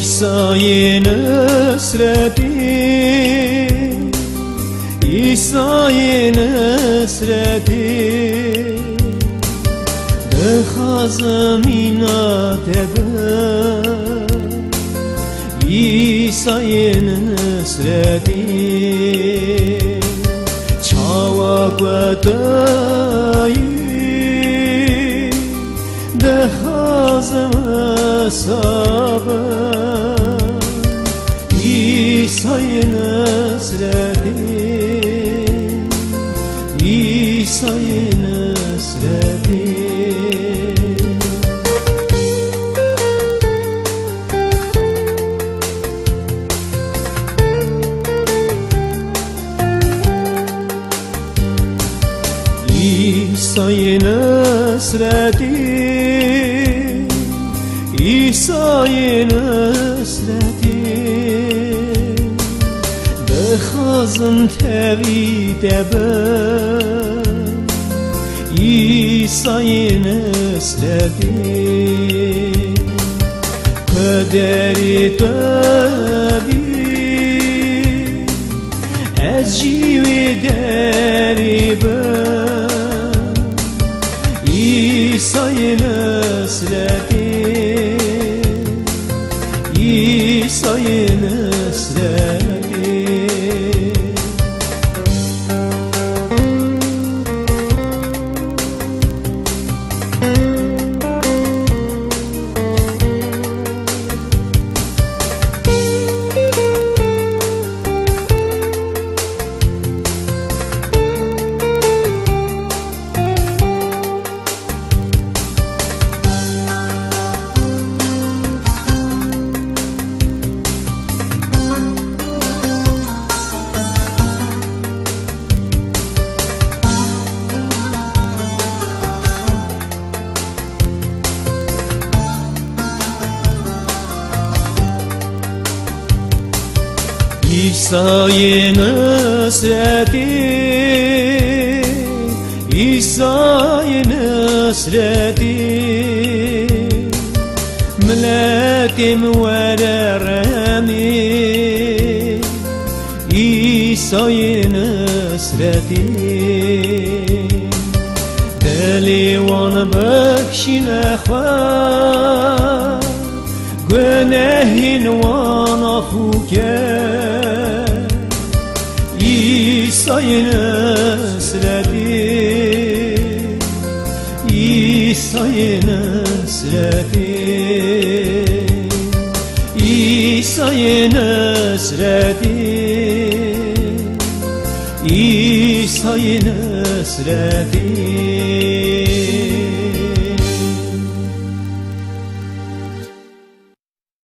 İsa'yı nusreti, İsa'yı nusreti, dehazım inat eder. İsa'yı nusreti, çavak ve dayı, dehazım sabır. İsa'yı nusreti, İsa'yı nusreti. İsa'yı nusreti, İsa'yı nusreti, dehazım tevhid eder. İsa'yı nusreti, kaderi tabi, ez civi deriber. İsa'yı nusreti, İsa'yı nusreti. İsa'yı nusreti, İsa'yı nusreti, milletim vereremi. İsa'yı nusreti, delivan bekşine khwa, günehin van afuke. İsa'yı nusreti, İsa'yı nusreti, İsa'yı nusreti, İsa'yı nusreti.